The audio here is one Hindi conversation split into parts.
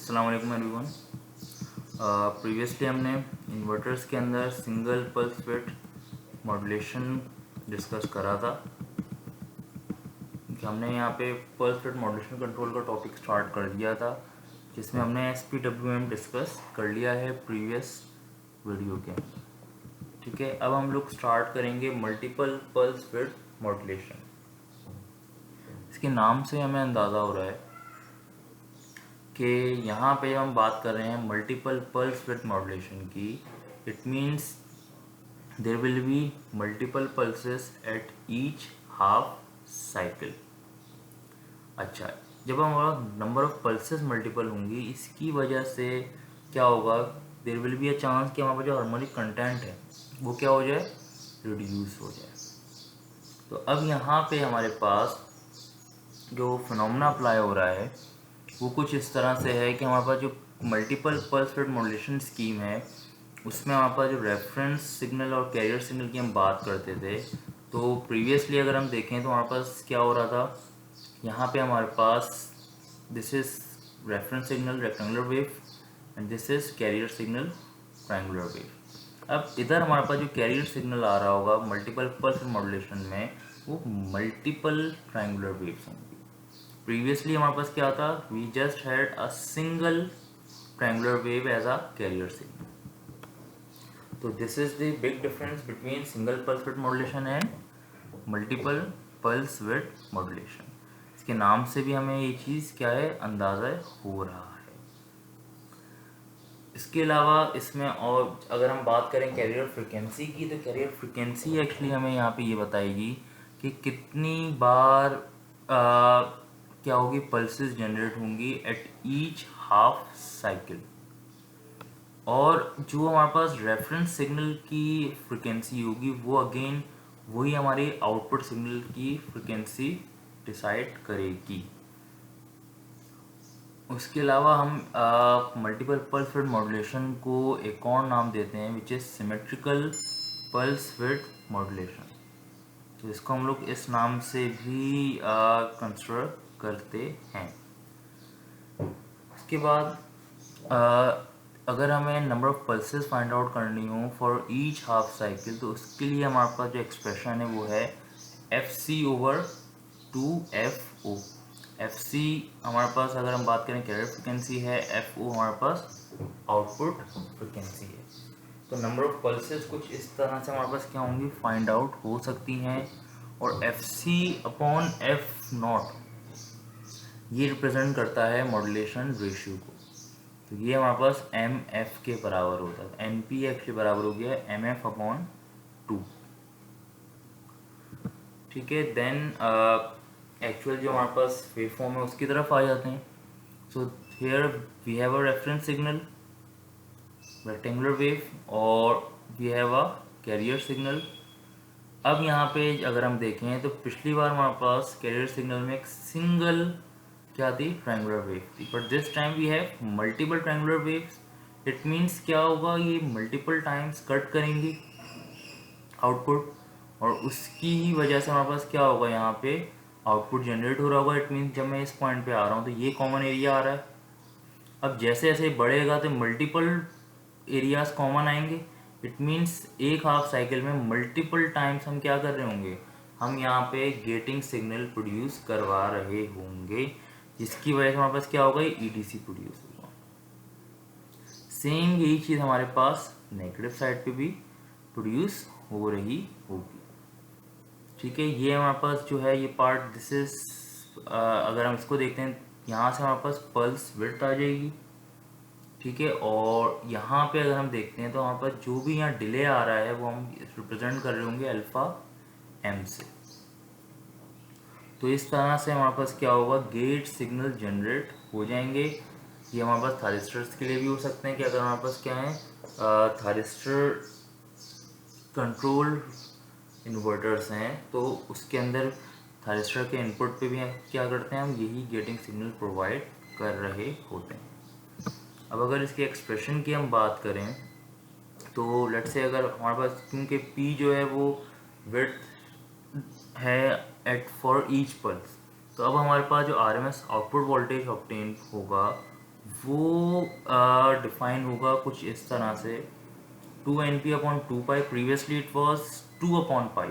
अस्सलाम वालेकुम एवरीवन। प्रीवियसली हमने इन्वर्टर्स के अंदर single pulse width modulation discuss करा था कि हमने यहाँ पे पल्स विड्थ मॉड्यूलेशन कंट्रोल का टॉपिक स्टार्ट कर दिया था, जिसमें हमने SPWM डिस्कस कर लिया है प्रीवियस वीडियो के अंदर। ठीक है, अब हम लोग स्टार्ट करेंगे मल्टीपल पल्स विड्थ मॉड्यूलेशन। इसके नाम से हमें अंदाज़ा हो रहा है कि यहाँ पे हम बात कर रहे हैं मल्टीपल पल्स विड्थ मॉड्यूलेशन की। It means there will be multiple pulses at each half cycle. अच्छा, जब हमारा नंबर ऑफ पल्सेस मल्टीपल होंगी, इसकी वजह से क्या होगा, there will be a chance कि हमारे पास जो हार्मोनिक कंटेंट है वो क्या हो जाए, रिड्यूस हो जाए। तो अब यहाँ पे हमारे पास जो फिनोमेना अप्लाई हो रहा है वो कुछ इस तरह से है कि हमारे पास जो multiple pulse width modulation scheme है उसमें हमारे पास जो रेफरेंस सिग्नल और कैरियर सिग्नल की हम बात करते थे, तो प्रीवियसली अगर हम देखें तो हमारे पास क्या हो रहा था, यहाँ पे हमारे पास this is reference signal rectangular wave and this is carrier signal triangular wave. अब इधर हमारे पास जो कैरियर सिग्नल आ रहा होगा मल्टीपल पल्स मॉड्यूलेशन में, वो मल्टीपल ट्रायंगुलर वेव्स होंगी। प्रीवियसली हमारे पास क्या था, we just had a single triangular wave as a carrier signal. तो this is the big difference between single pulse width modulation and multiple pulse width modulation. इसके नाम से भी हमें ये चीज़ क्या है, अंदाज़ा हो रहा है। इसके अलावा इसमें और अगर हम बात करें कैरियर फ्रिक्वेंसी की, तो कैरियर फ्रिक्वेंसी एक्चुअली हमें यहाँ पे ये बताएगी कि कितनी बार क्या होगी, पल्सेस जनरेट होंगी एट ईच हाफ साइकिल। और जो हमारे पास रेफरेंस सिग्नल की फ्रिक्वेंसी होगी वो अगेन वही हमारे आउटपुट सिग्नल की फ्रिक्वेंसी डिसाइड करेगी। उसके अलावा हम मल्टीपल पल्स विड्थ मॉड्यूलेशन को एक और नाम देते हैं which is symmetrical pulse width modulation. तो इसको हम लोग इस नाम से भी कंसिडर करते हैं। उसके बाद अगर हमें number of pulses find out करनी हो फॉर ईच हाफ साइकिल, तो उसके लिए हमारे पास जो एक्सप्रेशन है वो है FC/2FO। FC हमारे पास अगर हम बात करें कैरियर फ्रिक्वेंसी है, FO हमारे पास आउटपुट फ्रिक्वेंसी है। तो नंबर ऑफ पल्सेस कुछ इस तरह से हमारे पास क्या होंगी, फाइंड आउट हो सकती हैं। और FC/F0 ये रिप्रेजेंट करता है मॉड्यूलेशन रेशियो को। तो ये हमारे पास MF के बराबर होता है, NPF के बराबर हो गया MF/2। ठीक है, देन एक्चुअल जो हमारे पास वेव फॉर्म है उसकी तरफ आ जाते हैं। So here we have a reference signal rectangular wave और we have a carrier signal. अब यहाँ पे अगर हम देखें तो पिछली बार हमारे पास कैरियर सिग्नल में एक सिंगल क्या थी, ट्रायंगुलर वेव थी, but this time we have multiple triangular waves. It means क्या होगा, ये मल्टीपल टाइम्स कट करेंगी आउटपुट, और उसकी ही वजह से हमारे पास क्या होगा, यहाँ पे आउटपुट जनरेट हो रहा होगा। इट मीन्स जब मैं इस पॉइंट पे आ रहा हूँ तो ये कॉमन एरिया आ रहा है। अब जैसे जैसे बढ़ेगा तो मल्टीपल एरियाज कॉमन आएंगे। इट मीन्स एक हाफ साइकिल में मल्टीपल टाइम्स हम क्या कर रहे होंगे, हम यहाँ पे गेटिंग सिग्नल प्रोड्यूस करवा रहे होंगे, जिसकी वजह से हमारे पास क्या होगा, EDC प्रोड्यूस होगा। सेम यही चीज़ हमारे पास नेगेटिव साइड पे भी प्रोड्यूस हो रही होगी। ठीक है, ये हमारे पास जो है ये पार्ट दिस इज अगर हम इसको देखते हैं, यहाँ से हमारे पास पल्स विड्थ आ जाएगी। ठीक है, और यहाँ पे अगर हम देखते हैं तो हमारे पास जो भी यहाँ डिले आ रहा है वो हम रिप्रेजेंट कर रहे होंगे अल्फा M से। तो इस तरह से हमारे पास क्या होगा, गेट सिग्नल जनरेट हो जाएंगे। ये हमारे पास थारिस्टर्स के लिए भी हो सकते हैं कि अगर हमारे पास क्या है, थारिस्टर कंट्रोल इन्वर्टर्स हैं तो उसके अंदर थारिस्टर के इनपुट पे भी क्या करते हैं, हम यही गेटिंग सिग्नल प्रोवाइड कर रहे होते हैं। अब अगर इसके एक्सप्रेशन की हम बात करें तो लेट्स से अगर हमारे पास, क्योंकि P जो है वो विड्थ है एट फॉर ईच पल्स, तो अब हमारे पास जो RMS आउटपुट वोल्टेज ऑब्टेन होगा वो डिफाइन होगा कुछ इस तरह से, 2np/2 pi, previously it was 2/पाई,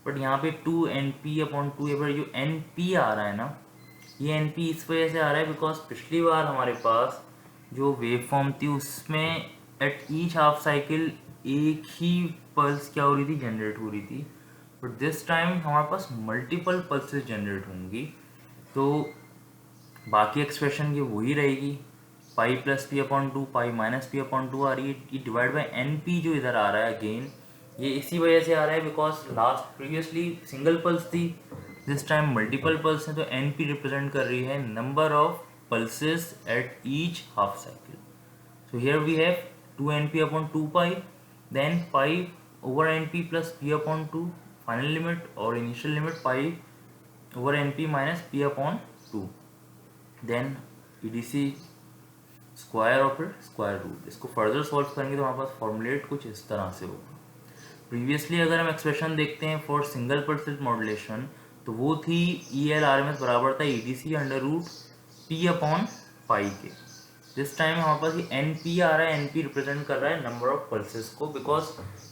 बट यहाँ पे 2np/2 है, पर जो np आ रहा है ना, ये np इस वजह से आ रहा है बिकॉज पिछली बार हमारे पास जो वेव फॉर्म थी उसमें एट ईच हाफ साइकिल एक ही पल्स क्या हो रही थी, जनरेट हो रही थी, बट दिस टाइम हमारे पास मल्टीपल पल्सेस जनरेट होंगी। तो बाकी एक्सप्रेशन ये वही रहेगी, pi plus p/2, pi minus p/2 आ रही है, ये डिवाइड बाई एन पी जो इधर आ रहा है अगेन, ये इसी वजह से आ रहा है because last previously single pulse थी, दिस टाइम मल्टीपल पल्स है, तो एन पी रिप्रेजेंट कर रही है number of pulses at each half cycle. So here we have 2np/2 pi, then pi over np plus p/2, final limit or initial limit pi over np minus p/2, then edc square और फिर स्क्वायर रूट। इसको फर्दर सॉल्व करेंगे तो हमारे पास फॉर्मुलेट कुछ इस तरह से होगा। प्रीवियसली अगर हम एक्सप्रेशन देखते हैं फॉर सिंगल पल्स मॉड्यूलेशन, तो वो थी EL/RMS बराबर था EDC अंडर रूट p/पाई के। दिस टाइम हमारे पास ये NP आ रहा है, NP रिप्रेजेंट कर रहा है नंबर ऑफ पल्सेस को, बिकॉज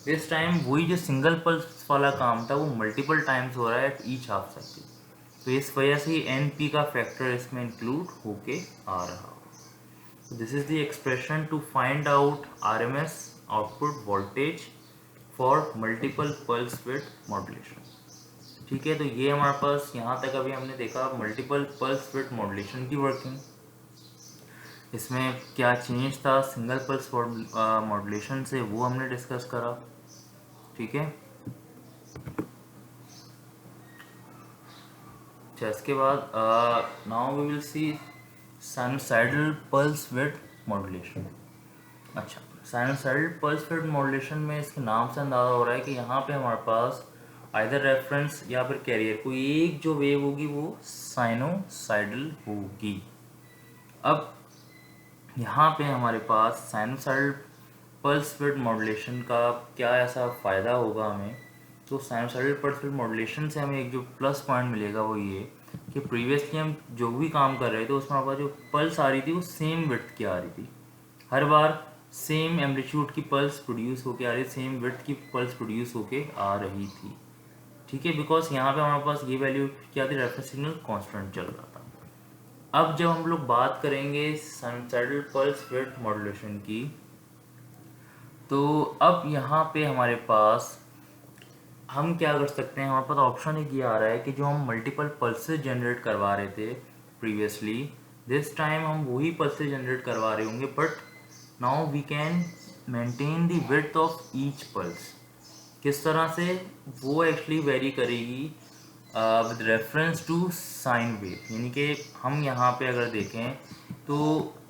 दिस टाइम वही जो सिंगल पल्स वाला काम था वो मल्टीपल टाइम्स हो रहा है एट ईच हाफ साइकिल, तो इस वजह से NP का फैक्टर इसमें इंक्लूड होके आ रहा। This is the expression to find out RMS output voltage for multiple pulse width modulation. ठीक है, तो ये हमारे पास यहाँ तक अभी हमने देखा मल्टीपल पल्स विड्थ मॉड्यूलेशन की वर्किंग, इसमें क्या चेंज था सिंगल पल्स मॉड्यूलेशन से वो हमने डिस्कस करा। ठीक है, अच्छा इसके बाद now we will see sinusoidal pulse width modulation. अच्छा, साइनोसाइडल पल्स विड्थ मॉड्यूलेशन में इसके नाम से अंदाज़ा हो रहा है कि यहाँ पे हमारे पास आइदर रेफरेंस या फिर कैरियर कोई एक जो वेव होगी वो साइनोसाइडल होगी। अब यहाँ पे हमारे पास साइनोसाइडल पल्स विड्थ मॉड्यूलेशन का क्या ऐसा फ़ायदा होगा हमें, तो साइनोसाइडल पल्स विड्थ मॉड्यूलेशन से हमें एक जो प्लस पॉइंट मिलेगा वो ये कि प्रीवियसली हम जो भी काम कर रहे थे उसमें हमारे पास जो पल्स आ रही थी वो सेम विड्थ की आ रही थी, हर बार सेम एम्पलीट्यूड की पल्स प्रोड्यूस होके आ रही थी, सेम विड्थ की पल्स प्रोड्यूस होके आ रही थी। ठीक है, बिकॉज यहाँ पे हमारे पास ये वैल्यू क्या थी, रेफरेंस सिग्नल कांस्टेंट चल रहा था। अब जब हम लोग बात करेंगे साइनोसाइडल पल्स विड्थ मॉड्यूलेशन की, तो अब यहाँ पे हमारे पास हम क्या कर सकते हैं, हमारे पास ऑप्शन एक ये आ रहा है कि जो हम मल्टीपल पल्सेस जनरेट करवा रहे थे प्रीवियसली, दिस टाइम हम वही पल्सेस जनरेट करवा रहे होंगे, but now we can maintain the width of each pulse. किस तरह से, वो एक्चुअली वेरी करेगी with reference to sine wave, यानी कि हम यहाँ पे अगर देखें तो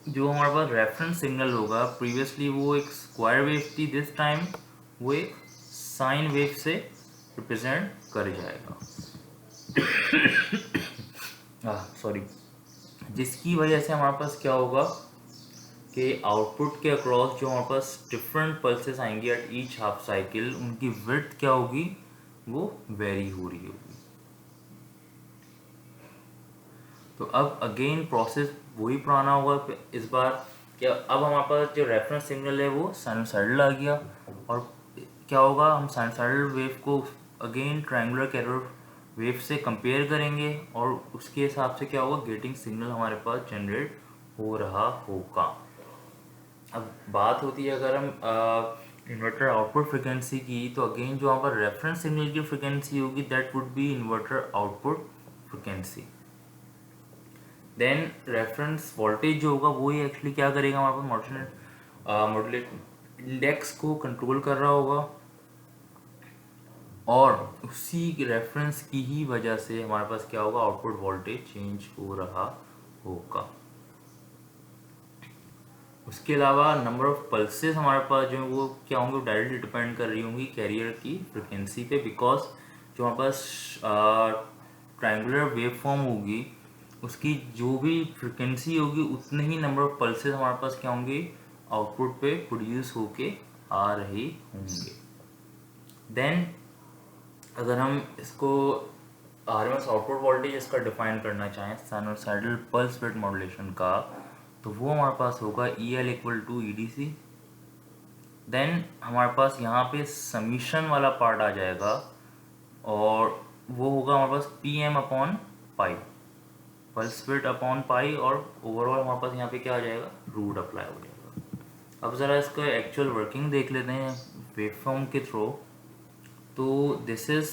जो हमारे पास रेफरेंस सिग्नल होगा प्रीवियसली वो एक स्क्वायर वेव थी, दिस टाइम वो एक साइन वेव से रिप्रेजेंट कर जाएगा सॉरी, जिसकी वजह से हमारे पास क्या होगा कि आउटपुट के अक्रॉस जो हमारे पास डिफरेंट पल्सेस आएंगी एट ईच हाफ साइकिल, उनकी विड्थ क्या होगी, वो वेरी हो रही होगी। तो अब अगेन प्रोसेस वही पुराना होगा इस बार, क्या अब हमारे पास जो रेफरेंस सिग्नल है वो साइनोसाइडल आ गया, और क्या होगा, हम साइनोसाइडल वेव को अगेन ट्रायंगुलर कैरियर वेव से कंपेयर करेंगे और उसके हिसाब से क्या होगा, गेटिंग सिग्नल हमारे पास जनरेट हो रहा होगा। अब बात होती है अगर हम इन्वर्टर आउटपुट फ्रिक्वेंसी की, तो अगेन जो हमारा रेफरेंस सिग्नल की फ्रिक्वेंसी होगी that would be inverter output frequency. Then reference voltage जो होगा वो ही एक्चुअली क्या करेगा, हमारे पास मॉड्यूलेट इंडेक्स को कंट्रोल कर रहा होगा, और उसी रेफरेंस की ही वजह से हमारे पास क्या होगा, आउटपुट वोल्टेज चेंज हो रहा होगा। उसके अलावा नंबर ऑफ पल्सेस हमारे पास जो वो क्या होंगे, डायरेक्टली डिपेंड कर रही होंगी कैरियर की फ्रिक्वेंसी पे, बिकॉज जो हमारे पास ट्रायंगुलर वेव फॉर्म होगी उसकी जो भी फ्रिक्वेंसी होगी उतने ही नंबर ऑफ पल्सेस हमारे पास क्या होंगे, आउटपुट पे प्रोड्यूस होके आ रहे होंगे। देन अगर हम इसको RMS आउटपुट वोल्टेज इसका डिफाइन करना चाहें साइनोसाइडल पल्स विड्थ मॉड्यूलेशन का, तो वो हमारे पास होगा EL equal to EDC। Then हमारे पास यहाँ पे समीशन वाला पार्ट आ जाएगा और वो होगा हमारे पास PM upon pi, pulse width upon pi, और ओवरऑल हमारे पास यहाँ पे क्या आ जाएगा, रूट अप्लाई हो जाएगा। अब ज़रा इसका एक्चुअल वर्किंग देख लेते हैं वेवफॉर्म के थ्रू। तो this is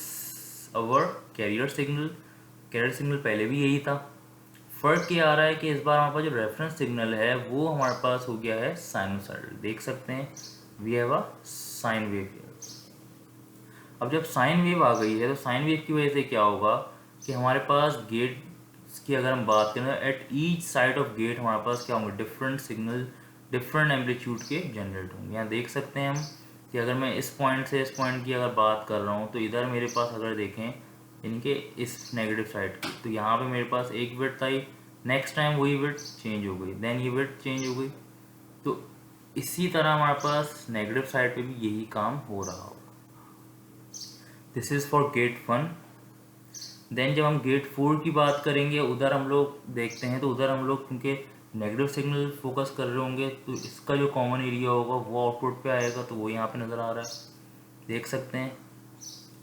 our carrier signal. Carrier signal पहले भी यही था। फ़र्क ये आ रहा है कि इस बार हमारे पास जो रेफरेंस सिग्नल है वो हमारे पास हो गया है साइनोसाइडल। देख सकते हैं we have a sine wave here. अब जब साइन वेव आ गई है तो साइन वेव की वजह से क्या होगा कि हमारे पास गेट की अगर हम बात करें at each side of gate हमारे पास क्या होंगे, डिफरेंट सिग्नल डिफरेंट एम्पलीट्यूड के जनरेट होंगे। यहाँ देख सकते हैं हम कि अगर मैं इस पॉइंट से इस पॉइंट की अगर बात कर रहा हूँ तो इधर मेरे पास अगर देखें इनके इस नेगेटिव साइड की, तो यहाँ पे मेरे पास एक विड्थ आई, नेक्स्ट टाइम वही विड्थ चेंज हो गई, देन ये विड्थ चेंज हो गई। तो इसी तरह हमारे पास नेगेटिव साइड पे भी यही काम हो रहा होगा। This is for gate 1। Then जब हम गेट 4 की बात करेंगे उधर हम लोग देखते हैं, तो उधर हम लोग क्योंकि नेगेटिव सिग्नल फोकस कर रहे होंगे तो इसका जो कॉमन एरिया होगा वो आउटपुट पे आएगा, तो वो यहाँ पे नज़र आ रहा है। देख सकते हैं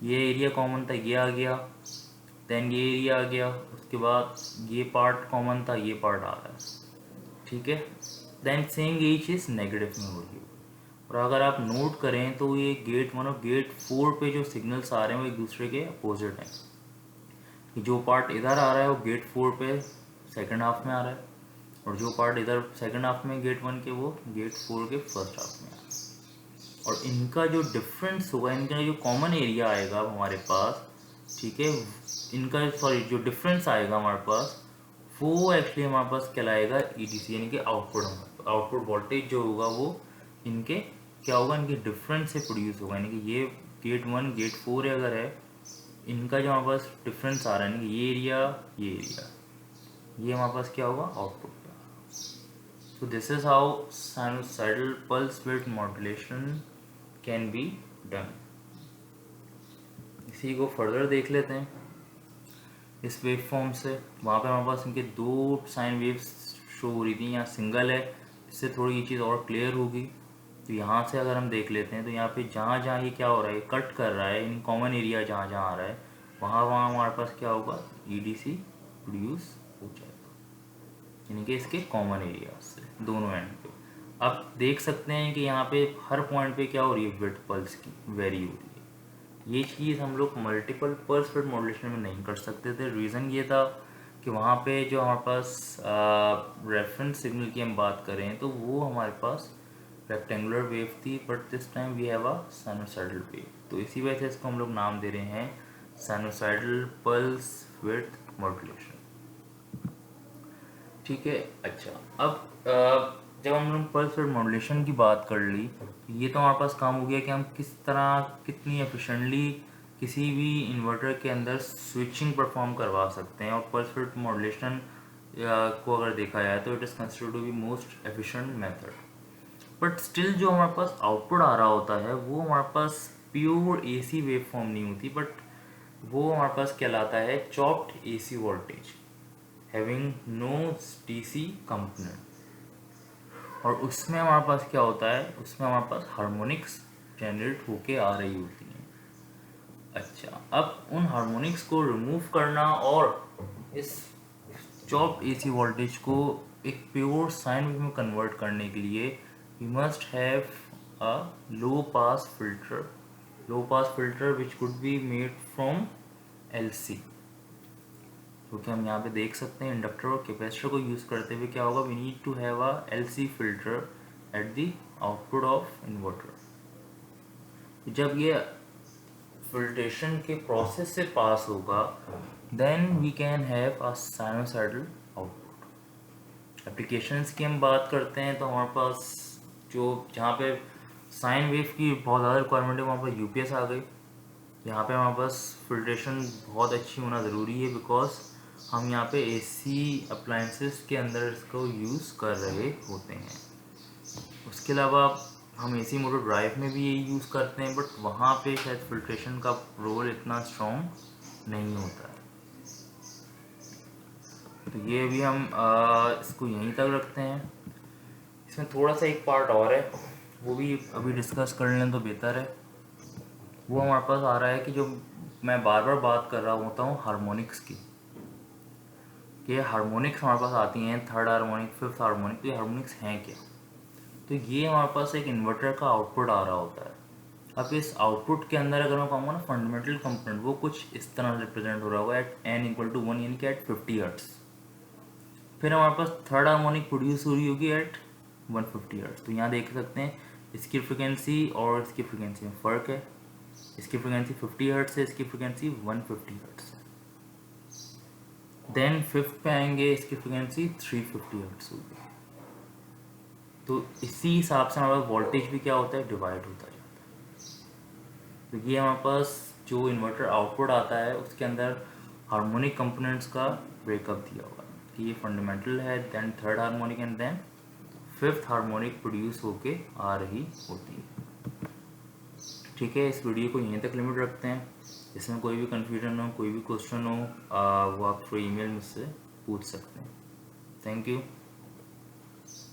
ये एरिया कॉमन था, ये आ गया, देन ये एरिया आ गया, उसके बाद ये पार्ट कॉमन था, ये पार्ट आ रहा है, ठीक है। देन सेम यही चीज़ नेगेटिव में हो रही है। और अगर आप नोट करें तो ये गेट 1 और गेट 4 पे जो सिग्नल्स आ रहे हैं वो एक दूसरे के अपोजिट हैं। जो पार्ट इधर आ रहा है वो गेट 4 पे सेकंड हाफ में आ रहा है, और जो पार्ट इधर सेकंड हाफ में गेट 1 के वो गेट 4 के फर्स्ट हाफ में आ रहा है। और इनका जो डिफरेंस होगा, इनका जो कॉमन एरिया आएगा हमारे पास, ठीक है, इनका सॉरी जो डिफरेंस आएगा हमारे पास वो एक्चुअली हमारे पास कहलाएगा EDC, यानी कि आउटपुट वोल्टेज जो होगा वो इनके क्या होगा, इनके डिफरेंस से प्रोड्यूस होगा। यानी कि ये गेट 1 गेट 4 अगर है, इनका जो हमारे पास डिफरेंस आ रहा है, ये एरिया ये हमारे पास क्या होगा, आउटपुट का। So this is how sinusoidal pulse width modulation can be done. इसी को फर्दर देख लेते हैं इस वेव फॉर्म से। वहाँ पे हमारे पास इनके दो साइन वेव्स शो हो रही थी, यहाँ सिंगल है, इससे थोड़ी ये चीज़ और क्लियर होगी। तो यहाँ से अगर हम देख लेते हैं तो यहाँ पे जहाँ जहाँ ये क्या हो रहा है, कट कर रहा है, इन कॉमन एरिया जहाँ जहाँ आ रहा है वहाँ वहाँ हमारे पास क्या होगा, EDC प्रोड्यूस हो जाएगा, यानी कि इसके कॉमन एरिया से दोनों एंड पे। अब देख सकते हैं कि यहाँ पे हर पॉइंट पे क्या हो रही है, विड्थ पल्स की वेरी हो रही है। ये चीज़ हम लोग मल्टीपल पल्स विड्थ मॉड्यूलेशन में नहीं कर सकते थे। रीज़न ये था कि वहाँ पे जो हमारे पास रेफरेंस सिग्नल की हम बात करें तो वो हमारे पास रेक्टेंगुलर वेव थी, but this time we have a sinusoidal wave. तो इसी वजह से इसको हम लोग नाम दे रहे हैं साइनोसाइडल पल्स विड्थ मॉड्यूलेशन, ठीक है। अच्छा, अब जब हम लोग पल्स विड्थ मॉड्यूलेशन की बात कर ली तो ये तो हमारे पास काम हो गया कि हम किस तरह कितनी एफिशिएंटली किसी भी इन्वर्टर के अंदर स्विचिंग परफॉर्म करवा सकते हैं। और पल्स विड्थ मॉड्यूलेशन को अगर देखा जाए तो it is considered to be most efficient method. But still जो हमारे पास आउटपुट आ रहा होता है वो हमारे पास प्योर AC वेव फॉर्म नहीं होती, बट वो हमारे पास कहलाता है chopped AC voltage having no DC component. और उसमें हमारे पास क्या होता है, उसमें हमारे पास हार्मोनिक्स जनरेट होके आ रही होती हैं। अच्छा, अब उन हार्मोनिक्स को रिमूव करना और इस चॉप्ड AC वोल्टेज को एक प्योर साइन वेव में कन्वर्ट करने के लिए we must have a low pass filter which could be made from LC। क्योंकि हम यहाँ पे देख सकते हैं इंडक्टर और कैपेसिटर को यूज़ करते हुए क्या होगा, we need to have a LC filter at the output of inverter। जब ये फिल्ट्रेशन के प्रोसेस से पास होगा then we can have a sinusoidal output। Applications की हम बात करते हैं तो हमारे पास जो जहाँ पे साइन वेव की बहुत ज़्यादा रिक्वायरमेंट है वहाँ पर UPS आ गई। यहाँ पे हमारे पास फिल्ट्रेशन बहुत अच्छी होना ज़रूरी है, बिकॉज हम यहाँ पे AC अप्लाइंसेस के अंदर इसको यूज़ कर रहे होते हैं। उसके अलावा हम AC मोटर ड्राइव में भी यही यूज़ करते हैं, बट वहाँ पे शायद फिल्ट्रेशन का रोल इतना स्ट्रॉन्ग नहीं होता है। तो ये भी हम इसको यहीं तक रखते हैं। इसमें थोड़ा सा एक पार्ट और है, वो भी अभी डिस्कस कर लें तो बेहतर है। वो हमारे पास आ रहा है कि जो मैं बार बार बात कर रहा होता हूँ हार्मोनिक्स की, कि हार्मोनिक्स हमारे पास आती हैं, थर्ड हार्मोनिक, फिफ्थ हार्मोनिक। तो ये हार्मोनिक्स हैं क्या? तो ये हमारे पास एक इन्वर्टर का आउटपुट आ रहा होता है। अब इस आउटपुट के अंदर अगर मैं कहूँगा ना फंडामेंटल कंपोनेंट, वो कुछ इस तरह रिप्रेजेंट हो रहा होगा एट n=1, यानी कि एट 50 हर्ट्स। फिर हमारे पास थर्ड हार्मोनिक प्रोड्यूस हो रही होगी एट 150 हर्ट्स। तो यहाँ देख सकते हैं इसकी फ्रिक्वेंसी और इसकी फ्रिक्वेंसी में फ़र्क है। इसकी फ्रिक्वेंसी 50 हर्ट्स है, इसकी फ्रिक्वेंसी 150 हर्ट्स है। देन फिफ्थ पे आएंगे, इसकी फ्रिक्वेंसी 350 हर्ट्स होगी। तो इसी हिसाब से हमारे पास वोल्टेज भी क्या होता है, डिवाइड होता जाता है। तो ये हमारे पास जो इन्वर्टर आउटपुट आता है उसके अंदर हार्मोनिक कंपोनेंट्स का ब्रेकअप दिया हुआ है कि ये फंडामेंटल है, then third harmonic and then fifth harmonic produce होके आ रही होती है। ठीक है, इस वीडियो को यहीं तक लिमिट रखते हैं। इसमें कोई भी कन्फ्यूजन हो, कोई भी क्वेश्चन हो, वो आप थ्रू ईमेल मुझसे पूछ सकते हैं। Thank you.